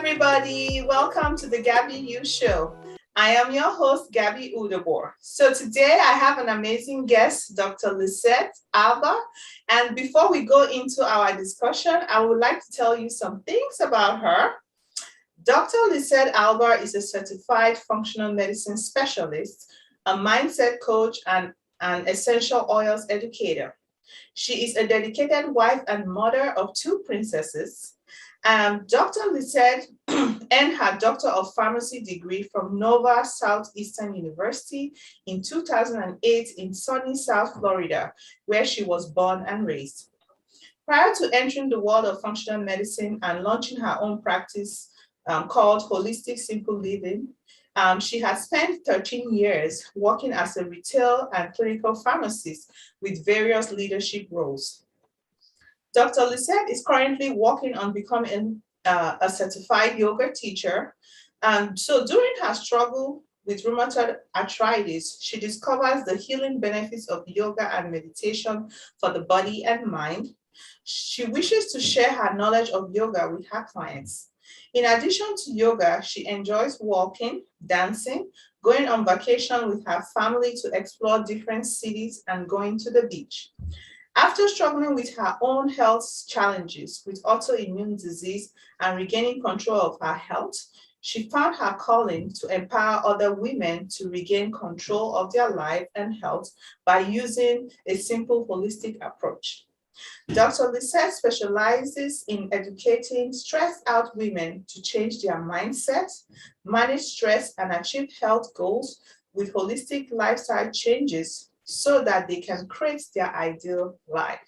everybody. Welcome to the Gaby U Show. I am your host, Gaby U. So today I have an amazing guest, Dr. Lisette Alba. And before we go into our discussion, I would like to tell you some things about her. Dr. Lisette Alba is a certified functional medicine specialist, a mindset coach, and an essential oils educator. She is a dedicated wife and mother of two princesses. Dr. Lisette earned her Doctor of Pharmacy degree from Nova Southeastern University in 2008 in sunny South Florida, where she was born and raised. Prior to entering the world of functional medicine and launching her own practice called Holistic Simple Living, she has spent 13 years working as a retail and clinical pharmacist with various leadership roles. Dr. Lisette is currently working on becoming a certified yoga teacher. So during her struggle with rheumatoid arthritis, she discovers the healing benefits of yoga and meditation for the body and mind. She wishes to share her knowledge of yoga with her clients. In addition to yoga, she enjoys walking, dancing, going on vacation with her family to explore different cities, and going to the beach. After struggling with her own health challenges with autoimmune disease and regaining control of her health, she found her calling to empower other women to regain control of their life and health by using a simple holistic approach. Dr. Lisette specializes in educating stressed out women to change their mindset, manage stress, and achieve health goals with holistic lifestyle changes so that they can create their ideal life.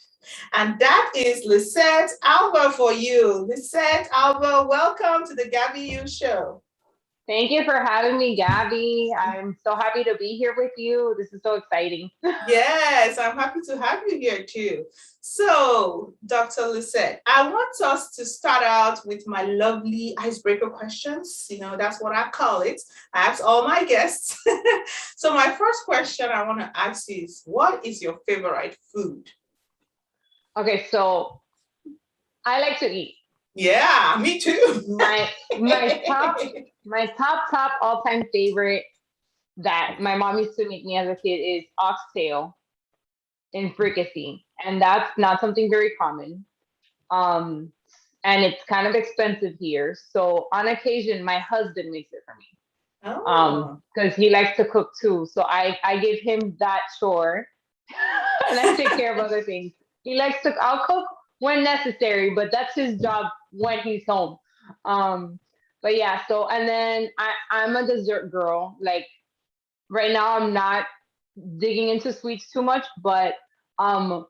And that is Lisette Alba for you. Lisette Alba, welcome to the Gaby U Show. Thank you for having me, Gaby. I'm so happy to be here with you. This is so exciting. Yes, I'm happy to have you here too. So, Dr. Lisette, I want us to start out with my lovely icebreaker questions. That's what I call it. I ask all my guests. So, my first question I want to ask you is, what is your favorite food? Okay, so I like to eat. Yeah, me too. My top all-time favorite that my mom used to make me as a kid is oxtail in fricassee, and that's not something very common. And it's kind of expensive here. So on occasion, my husband makes it for me. Because he likes to cook too. So I give him that chore and I take care of other things. I'll cook when necessary, but that's his job when he's home. But yeah, so, and then I'm a dessert girl. Like right now I'm not digging into sweets too much, but I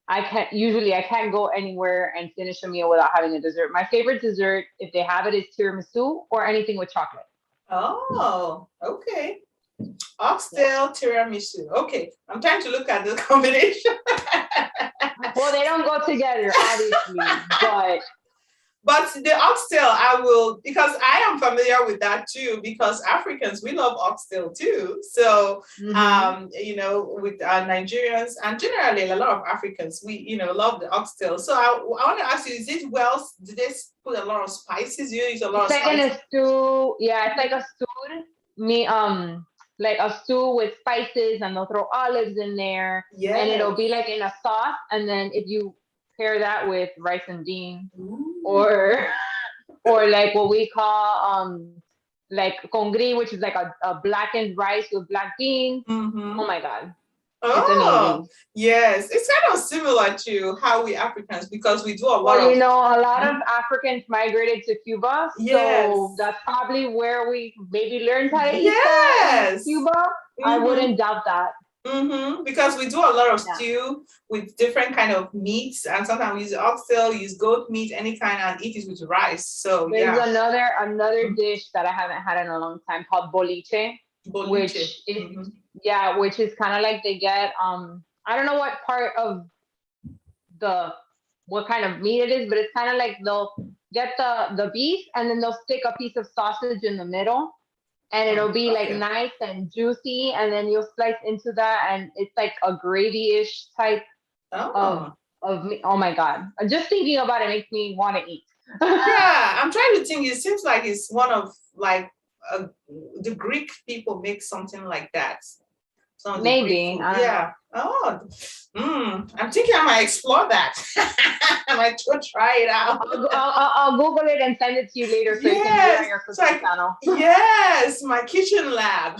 can't go anywhere and finish a meal without having a dessert. My favorite dessert, if they have it, is tiramisu or anything with chocolate. Oh, okay. Oxtail tiramisu. Okay, I'm trying to look at the combination. Well, they don't go together, obviously, but the oxtail, I will, because I am familiar with that too, because Africans, we love oxtail too. So, with Nigerians and generally a lot of Africans, we, love the oxtail. So I want to ask you, do they put a lot of spices? You use a lot of spices? It's like in a stew. Yeah, it's like a stew. Like a stew with spices, and they'll throw olives in there. Yeah. And it'll be like in a sauce. And then if you pair that with rice and beans, or like what we call like congri, which is like a blackened rice with black beans. Mm-hmm. Oh my God. Oh, yes. It's kind of similar to how we Africans, because we do a lot of... a lot of Africans migrated to Cuba. Yes. So that's probably where we maybe learned how to eat that in Cuba. Mm-hmm. I wouldn't doubt that. Mm-hmm. Because we do a lot of stew with different kind of meats, and sometimes we use oxtail, use goat meat, any kind, and eat it with rice. So there's another dish that I haven't had in a long time called boliche. Which is which is kind of like they get I don't know what part of what kind of meat it is, but it's kind of like they'll get the beef and then they'll stick a piece of sausage in the middle, and it'll be like nice and juicy, and then you'll slice into that, and it's like a gravy-ish type of meat. Oh my God, just thinking about it makes me want to eat. Yeah, I'm trying to think. It seems like it's one of like the Greek people make something like that. Some of the Greek Maybe, food. I don't know. Yeah. Oh, I'm thinking I might explore that. I might go try it out. I'll Google it and send it to you later so you can do it on Yes. your It's cooking like, channel. yes, my kitchen lab.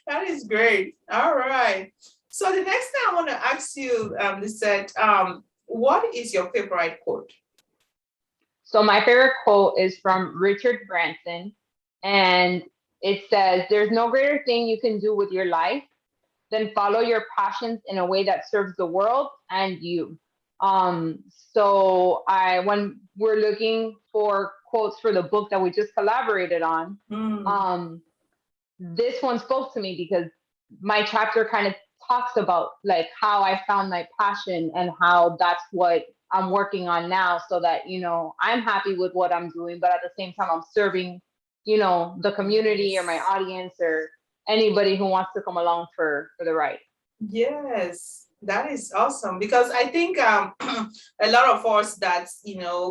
That is great. All right. So the next thing I want to ask you, Lisette, what is your favorite quote? So my favorite quote is from Richard Branson, and it says, "There's no greater thing you can do with your life than follow your passions in a way that serves the world and you." So when we're looking for quotes for the book that we just collaborated on, Mm, um, this one spoke to me because my chapter kind of talks about like how I found my passion and how that's what I'm working on now, so that I'm happy with what I'm doing, but at the same time I'm serving the community or my yes. audience or anybody who wants to come along for the ride. Yes, that is awesome because I think a lot of us that's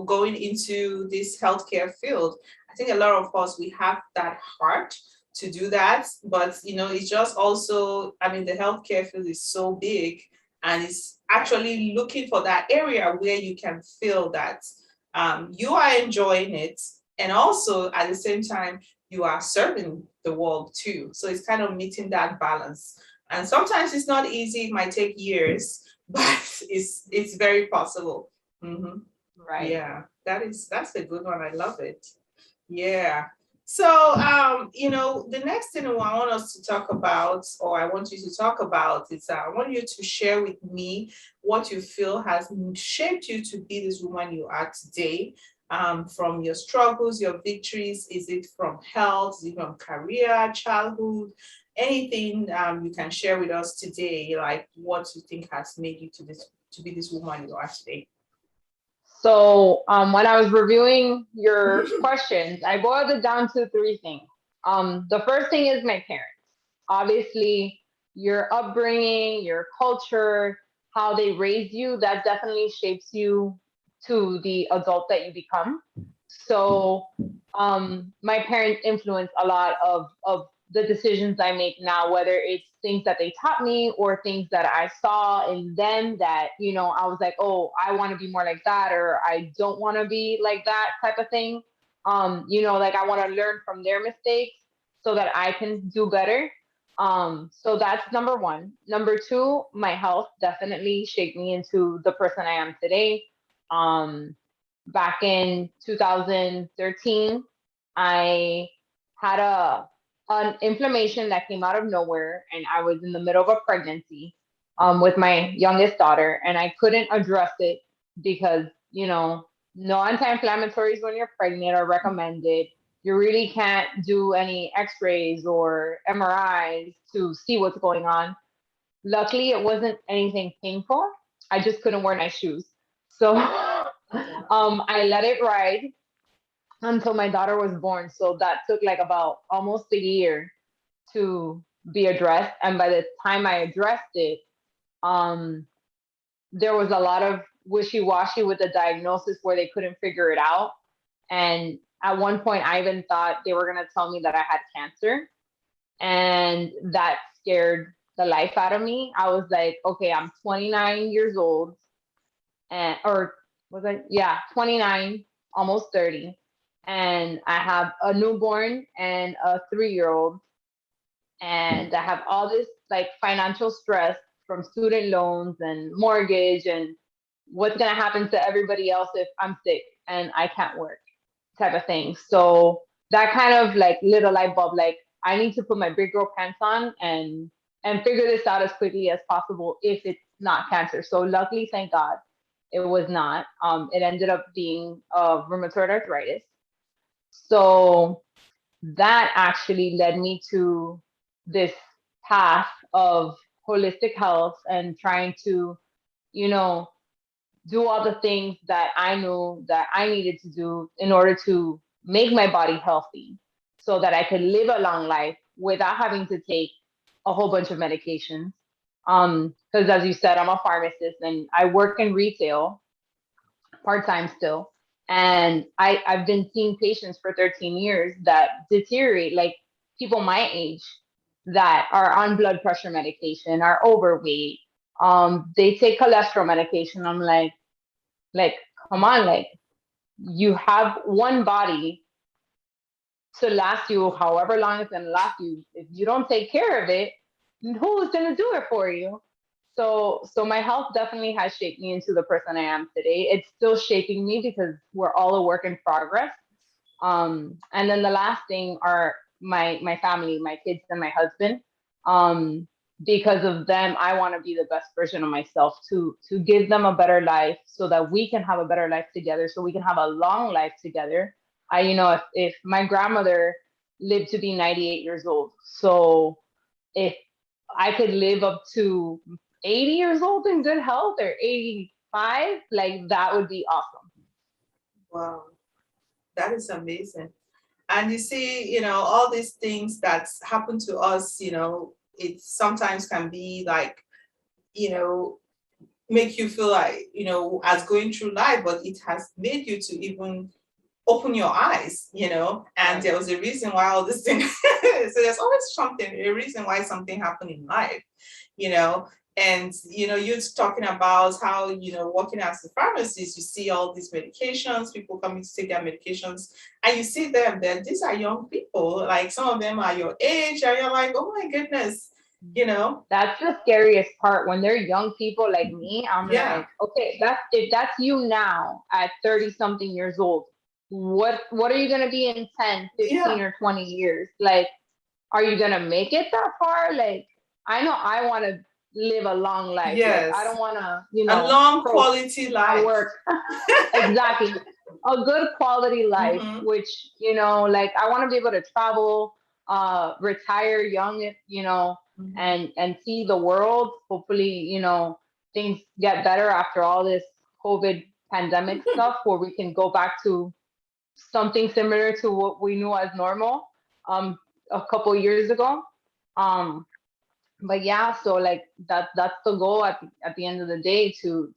going into this healthcare field, I think a lot of us we have that heart to do that, but it's just also, I mean, the healthcare field is so big and it's actually looking for that area where you can feel that you are enjoying it and also at the same time you are serving the world too. So it's kind of meeting that balance. And sometimes it's not easy, it might take years, but it's very possible. Mhm. Right. Yeah, that's a good one. I love it. Yeah. So the next thing I want us to talk about, or I want you to talk about, is I want you to share with me what you feel has shaped you to be this woman you are today. From your struggles, your victories, is it from health, is it from career, childhood, anything you can share with us today, like what you think has made you to be this woman you are today. So when I was reviewing your questions, I boiled it down to three things. The first thing is my parents. Obviously, your upbringing, your culture, how they raise you, that definitely shapes you to the adult that you become. So my parents influence a lot of the decisions I make now, whether it's things that they taught me or things that I saw in them that, I was like, oh, I want to be more like that, or I don't want to be like that type of thing. Like I want to learn from their mistakes so that I can do better. So that's number one. Number two, my health definitely shaped me into the person I am today. Um, Back in 2013, I had an inflammation that came out of nowhere, and I was in the middle of a pregnancy with my youngest daughter, and I couldn't address it because no anti-inflammatories when you're pregnant are recommended. You really can't do any X-rays or MRIs to see what's going on. Luckily, it wasn't anything painful. I just couldn't wear nice shoes. So I let it ride until my daughter was born. So that took like about almost a year to be addressed. And by the time I addressed it, um, there was a lot of wishy-washy with the diagnosis where they couldn't figure it out. And at one point, I even thought they were going to tell me that I had cancer. And that scared the life out of me. I was like, okay, I'm 29 years old, and or was I? Yeah, 29, almost 30, and I have a newborn and a 3-year old, and I have all this like financial stress from student loans and mortgage and what's gonna happen to everybody else if I'm sick and I can't work, type of thing. So that kind of like little light bulb, like I need to put my big girl pants on and figure this out as quickly as possible if it's not cancer. So luckily, thank God, it was not. It ended up being rheumatoid arthritis. So that actually led me to this path of holistic health and trying to, you know, do all the things that I knew that I needed to do in order to make my body healthy so that I could live a long life without having to take a whole bunch of medications. Because as you said, I'm a pharmacist and I work in retail part time still. And I've been seeing patients for 13 years that deteriorate, like people my age that are on blood pressure medication, are overweight. They take cholesterol medication. I'm like, come on, like you have one body to last you however long it's gonna last you. If you don't take care of it, who's gonna do it for you? So my health definitely has shaped me into the person I am today. It's still shaping me because we're all a work in progress. And then the last thing are my family, my kids and my husband. Because of them, I want to be the best version of myself to give them a better life so that we can have a better life together, so we can have a long life together. If my grandmother lived to be 98 years old, so if I could live up to 80 years old in good health, or 85, like that would be awesome. Wow, that is amazing. And you see, all these things that happen to us, it sometimes can be like, you know, make you feel like, as going through life, but it has made you to even open your eyes, and there was a reason why all this thing, so there's always something, a reason why something happened in life, you know. And you're talking about how, working as a pharmacist, you see all these medications, people coming to take their medications, and you see them there. These are young people, like some of them are your age, and you're like, oh my goodness, That's the scariest part when they're young people like me. I'm like, okay, if that's you now at 30 something years old, what are you going to be in 10, 15 or 20 years? Like, are you going to make it that far? Like, I know I want to live a long life. Yes. Like, I don't want to, a long quality life. Work. Exactly. A good quality life, which, like I want to be able to travel, retire young, and see the world. Hopefully, things get better after all this COVID pandemic stuff, where we can go back to something similar to what we knew as normal a couple years ago. But yeah, so like that's the goal at the end of the day, to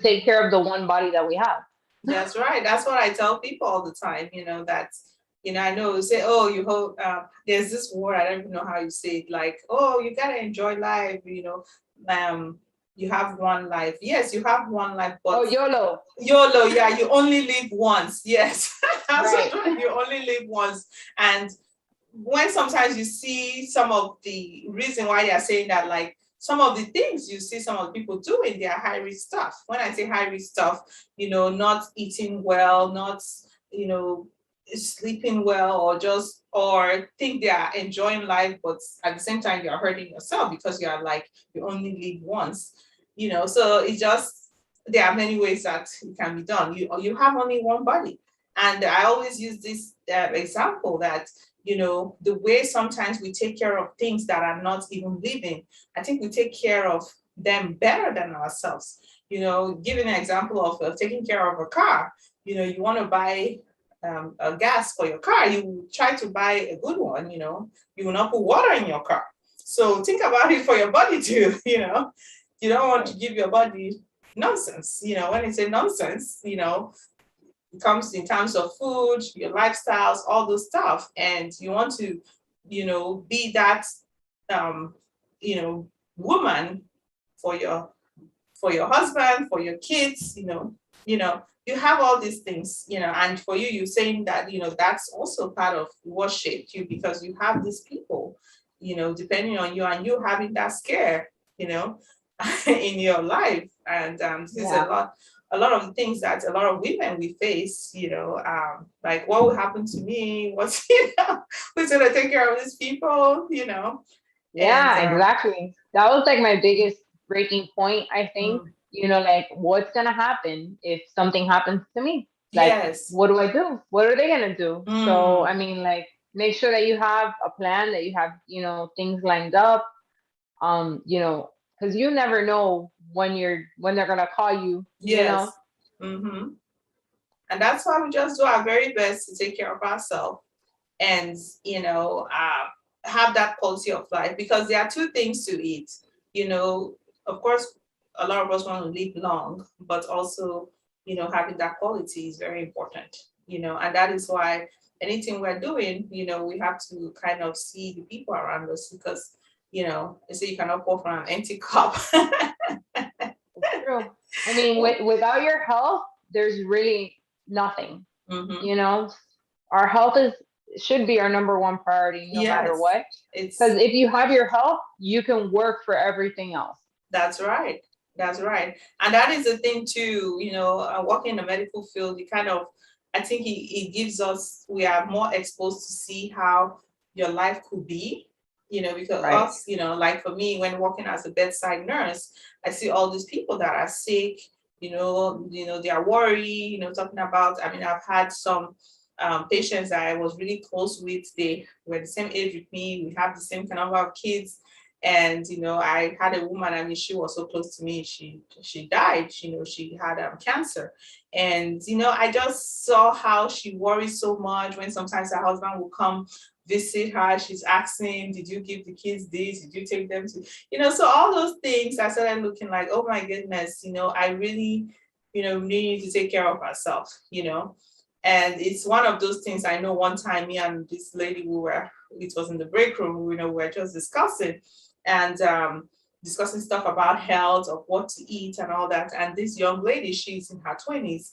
take care of the one body that we have. That's right. That's what I tell people all the time, that I know you say, oh, you hope there's this word, I don't even know how you say it, like, oh, you gotta enjoy life, you have one life. Yes, you have one life, but YOLO. YOLO, yeah, you only live once. Yes. Right. You only live once. And when sometimes you see some of the reason why they are saying that, like some of the things you see some of the people doing, they are high risk stuff. When I say high risk stuff, not eating well, not, sleeping well, or think they are enjoying life, but at the same time you're hurting yourself because you are like, you only live once, so it's just, there are many ways that it can be done. You have only one body. And I always use this example that, the way sometimes we take care of things that are not even living, I think we take care of them better than ourselves. Giving an example of taking care of a car, you want to buy a gas for your car, you try to buy a good one, you will not put water in your car. So think about it for your body too, you don't want to give your body nonsense. When I say nonsense, it comes in terms of food, your lifestyles, all those stuff. And you want to, be that, woman for your husband, for your kids, you have all these things, and for you, you're saying that, that's also part of what shaped you, because you have these people, depending on you, and you having that scare, in your life. And this is a lot of the things that a lot of women we face, like what will happen to me? What's, who's gonna take care of these people, Yeah, And, exactly. That was like my biggest breaking point, I think. Like what's gonna happen if something happens to me? Like, yes. What do I do? What are they gonna do? So I mean, like, make sure that you have a plan, that you have, things lined up. Because you never know when they're gonna call you. Yes. And that's why we just do our very best to take care of ourselves and, have that quality of life, because there are two things to it. Of course, a lot of us want to live long, but also having that quality is very important, and that is why anything we're doing, we have to kind of see the people around us because, they say you cannot pour from an empty cup. It's true. I mean, without your health, there's really nothing. Mm-hmm. Our health should be our number one priority no matter Yes, what. Because if you have your health, you can work for everything else. That's right. That's right. And that is the thing too, working in the medical field, I think it gives us, we are more exposed to see how your life could be, because Right. us, like for me, when working as a bedside nurse, I see all these people that are sick, they are worried, talking about, I mean, I've had some patients that I was really close with, they were the same age with me, we have the same number of kids. And I had a woman, I mean, she was so close to me, she died, she had cancer. And I just saw how she worries so much when sometimes her husband will come visit her. She's asking, did you give the kids this, did you take them to, so all those things, I started looking like, oh my goodness, I really need to take care of herself. And it's one of those things. I know one time me and this lady, it was in the break room, we were just discussing and discussing stuff about health, of what to eat and all that. And this young lady, she's in her 20s.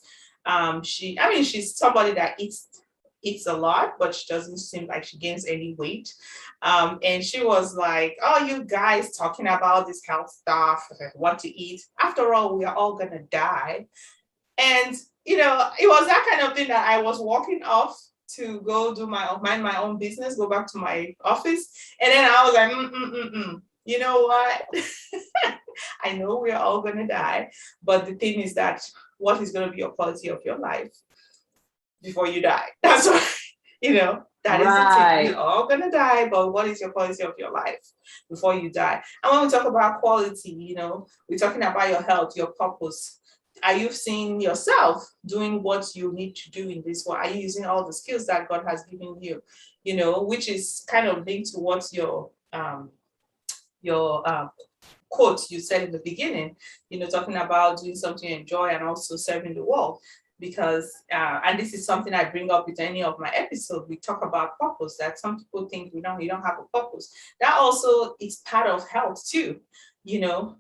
She's somebody that eats a lot, but she doesn't seem like she gains any weight. And she was like, oh, you guys talking about this health stuff, what to eat. After all, we are all gonna die. And it was that kind of thing that I was walking off to go mind my own business, go back to my office. And then I was like, you know what? I know we're all going to die. But the thing is that what is going to be your quality of your life before you die? That's what, that is the thing. We're all going to die, but what is your quality of your life before you die? And when we talk about quality, we're talking about your health, your purpose. Are you seeing yourself doing what you need to do in this world? Are you using all the skills that God has given you? Which is kind of linked to what your quote you said in the beginning, talking about doing something you enjoy and also serving the world. Because, and this is something I bring up with any of my episodes, we talk about purpose, that some people think you don't have a purpose. That also is part of health too.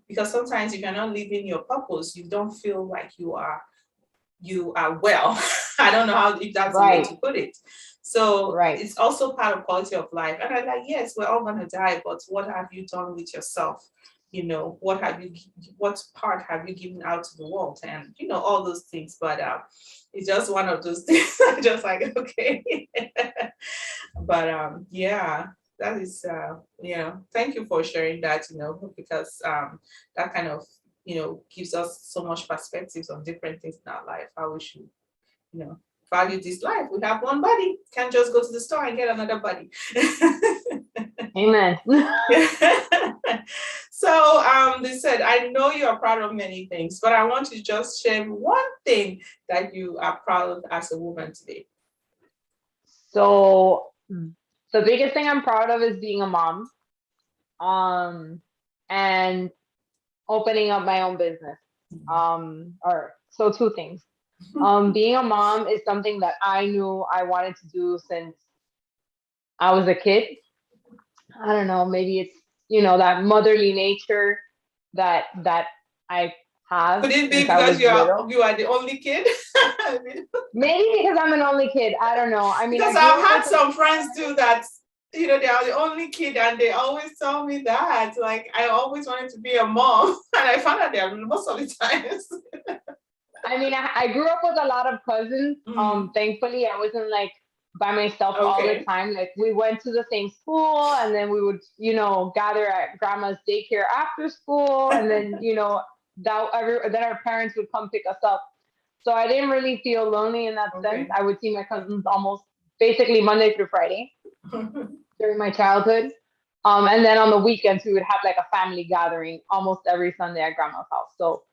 Because sometimes if you're not living your purpose, you don't feel like you are well. I don't know if that's the way to put it. So it's also part of quality of life. And I'm like, yes, we're all gonna die, but what have you done with yourself? What part have you given out to the world? And all those things. But it's just one of those things. I'm just like, okay. But yeah. That is, thank you for sharing that, because that kind of, gives us so much perspectives on different things in our life, how we should, value this life. We have one body, can't just go to the store and get another body. Amen. So they said, I know you are proud of many things, but I want you to just share one thing that you are proud of as a woman today. So the biggest thing I'm proud of is being a mom, and opening up my own business. So two things. Being a mom is something that I knew I wanted to do since I was a kid. I don't know, maybe it's, that motherly nature that I have. Could it be because you are the only kid? Maybe because I'm an only kid. I don't know. I mean, because I've had some friends do that. They are the only kid, and they always tell me that. Like, I always wanted to be a mom, and I found out they are most of the times. I mean, I grew up with a lot of cousins. Thankfully, I wasn't like by myself all the time. Like, we went to the same school, and then we would, gather at grandma's daycare after school, and then then our parents would come pick us up. So I didn't really feel lonely in that sense. I would see my cousins almost basically Monday through Friday during my childhood. And then on the weekends, we would have like a family gathering almost every Sunday at grandma's house. So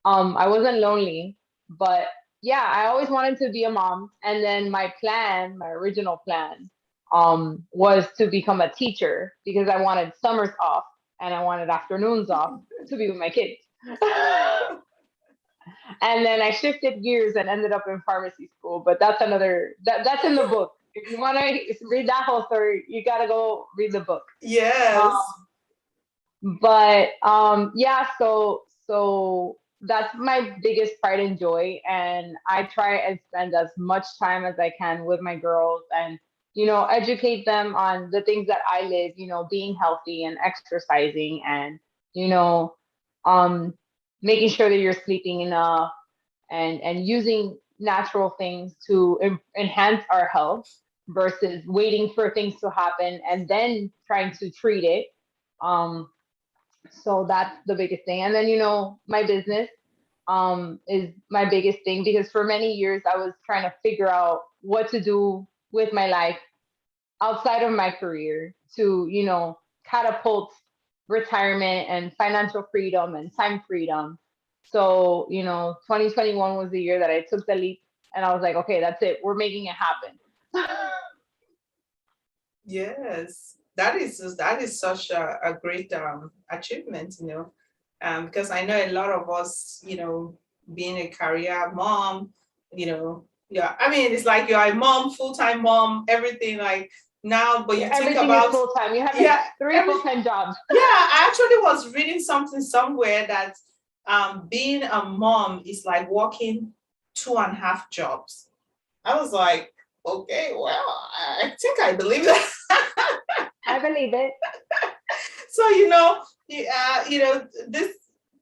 I wasn't lonely, but yeah, I always wanted to be a mom. And then my original plan, was to become a teacher because I wanted summers off and I wanted afternoons off to be with my kids. And then I shifted gears and ended up in pharmacy school. But that's that's in the book. If you want to read that whole story, you got to go read the book. Yes. But yeah, so that's my biggest pride and joy, and I try and spend as much time as I can with my girls, and educate them on the things that I live, being healthy and exercising, and you know um making sure that you're sleeping enough, and using natural things to enhance our health versus waiting for things to happen and then trying to treat it. So that's the biggest thing. And then, my business is my biggest thing, because for many years I was trying to figure out what to do with my life outside of my career to, catapult retirement and financial freedom and time freedom. So, 2021 was the year that I took the leap, and I was like, okay, that's it. We're making it happen. Yes, that is such a great achievement, because I know a lot of us, being a career mom, yeah, I mean, it's like you're a mom, full-time mom, everything like now, but you think Everything about, is full time. You have yeah, three full-time jobs. yeah, I actually was reading something somewhere that being a mom is like working 2.5 jobs. I was like, okay, well, I think I believe that. I believe it. So, this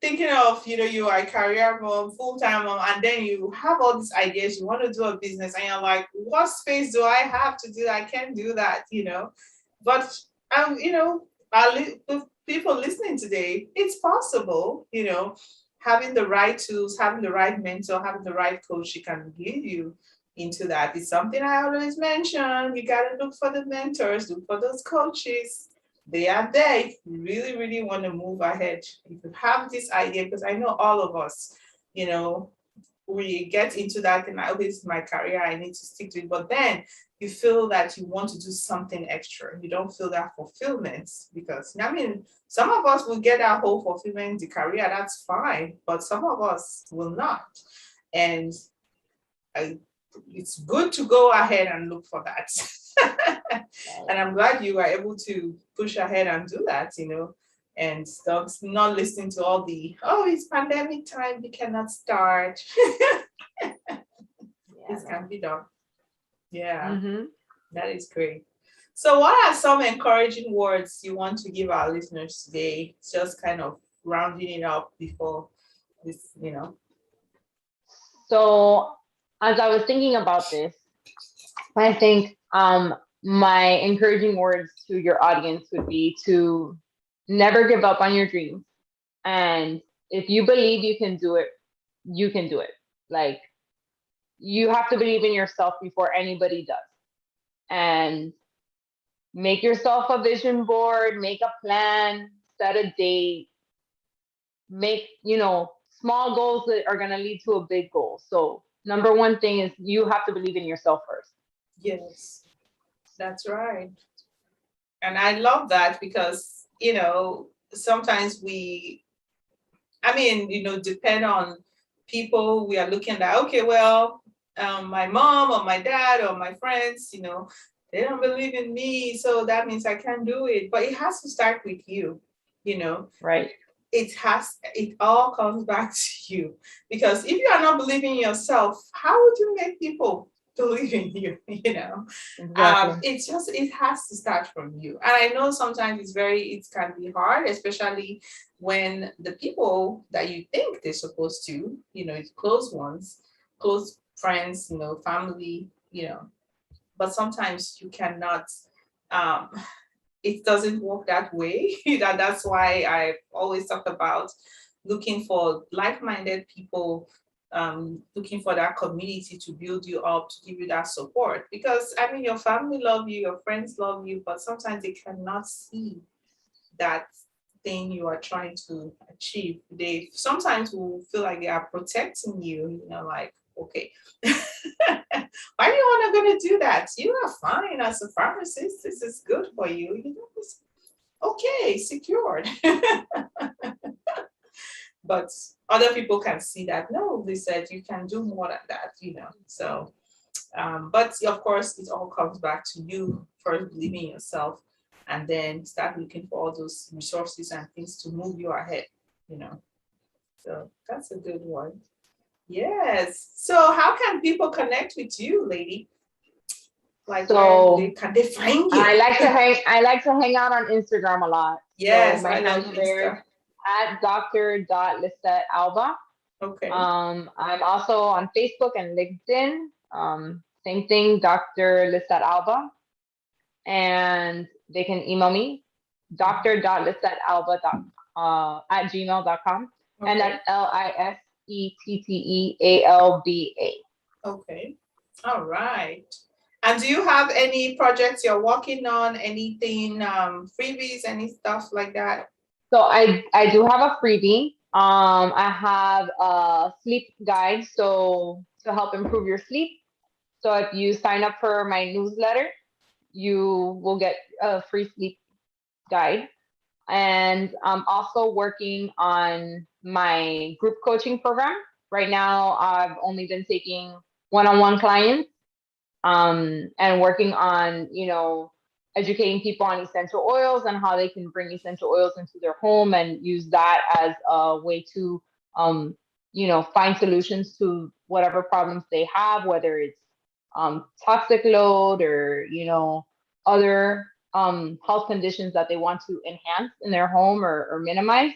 thinking of, you are a career mom, full-time mom, and then you have all these ideas, you want to do a business, and you're like, what space do I have to do that? I can't do that. But, the people listening today, it's possible, having the right tools, having the right mentor, having the right coach, she can lead you into that. It's something I always mention. You got to look for the mentors, look for those coaches. They are there if you really, really want to move ahead. If you have this idea, because I know all of us, we get into that and like, okay, this is my career, I need to stick to it. But then you feel that you want to do something extra. You don't feel that fulfillment because, I mean, some of us will get that whole fulfillment in the career, that's fine, but some of us will not. And it's good to go ahead and look for that. And I'm glad you were able to push ahead and do that, and stop not listening to all the, oh, it's pandemic time, we cannot start. This can be done. Yeah, that is great. So what are some encouraging words you want to give our listeners today? Just kind of rounding it up before this. So as I was thinking about this, I think my encouraging words to your audience would be to never give up on your dreams. And if you believe you can do it, you can do it. Like, you have to believe in yourself before anybody does. And make yourself a vision board, make a plan, set a date, make, small goals that are going to lead to a big goal. So number one thing is you have to believe in yourself first. Yes, that's right. And I love that because, sometimes depend on people. We are looking at, okay, well, my mom or my dad or my friends, they don't believe in me. So that means I can't do it. But it has to start with you, Right. It all comes back to you. Because if you are not believing in yourself, how would you make people believe in you? Exactly. It has to start from you. And I know sometimes it can be hard, especially when the people that you think they're supposed to, it's close ones, close friends, family, but sometimes you cannot, um, it doesn't work that way. That's why I always talk about looking for like-minded people, looking for that community to build you up, to give you that support. Because I mean, your family love you, your friends love you, but sometimes they cannot see that thing you are trying to achieve. They sometimes will feel like they are protecting you, like, okay, why are you not going to do that? You are fine as a pharmacist. This is good for you. It's okay, secured. but other people can see that, no, they said you can do more than that, So, but of course, it all comes back to you first believing in yourself, and then start looking for all those resources and things to move you ahead, you know. So that's a good one. Yes. So how can people connect with you, lady? Like, So can they find you? I like to hang out on Instagram a lot. Yes, so my I love handle there is Insta. at Dr. Lisette Alba. Okay. I'm also on Facebook and LinkedIn. Same thing, Dr. Lisette Alba. And they can email me, dr.lisettealba at gmail.com. Okay. And that's LISETTEALBA. Okay. All right. And do you have any projects you're working on? Anything, freebies, any stuff like that? So I do have a freebie. I have a sleep guide, so to help improve your sleep. So if you sign up for my newsletter, you will get a free sleep guide. And I'm also working on my group coaching program. Right now, I've only been taking one-on-one clients, and working on, educating people on essential oils and how they can bring essential oils into their home and use that as a way to, find solutions to whatever problems they have, whether it's toxic load or, other health conditions that they want to enhance in their home or minimize.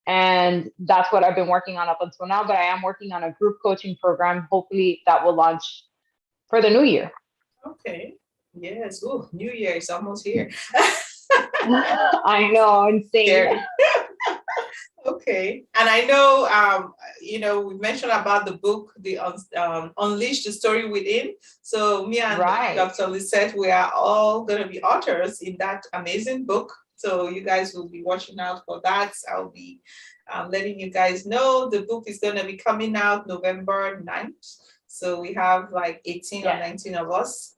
And that's what I've been working on up until now, but I am working on a group coaching program. Hopefully that will launch for the new year. Okay. Yes. Oh, New Year is almost here. I know, insane. Okay. And I know, we mentioned about the book, the Unleash the Story Within. So me and Dr. Lisette, we are all going to be authors in that amazing book. So you guys will be watching out for that. I'll be letting you guys know the book is going to be coming out November 9th. So we have like 18 or 19 of us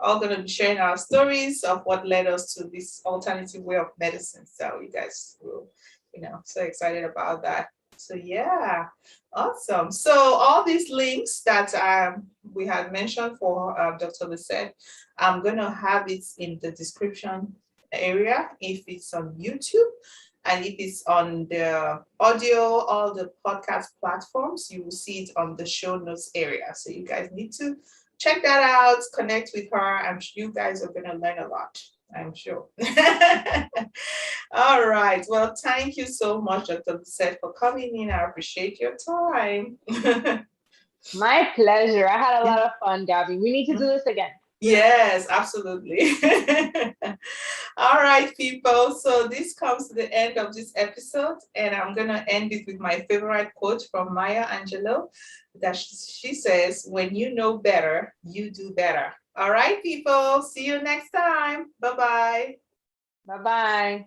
all going to be sharing our stories of what led us to this alternative way of medicine. So you guys will, so excited about that. So yeah, awesome. So all these links that we had mentioned for Dr. Lisette, I'm going to have it in the description area if it's on YouTube. And if it's on the audio, all the podcast platforms, you will see it on the show notes area. So you guys need to check that out, connect with her. I'm sure you guys are going to learn a lot, I'm sure. All right. Well, thank you so much, Dr. Lisette, for coming in. I appreciate your time. My pleasure. I had a lot of fun, Gabby. We need to do this again. Yes, absolutely. All right, people. So this comes to the end of this episode, and I'm going to end it with my favorite quote from Maya Angelou that she says, "When you know better, you do better." All right, people. See you next time. Bye-bye. Bye-bye.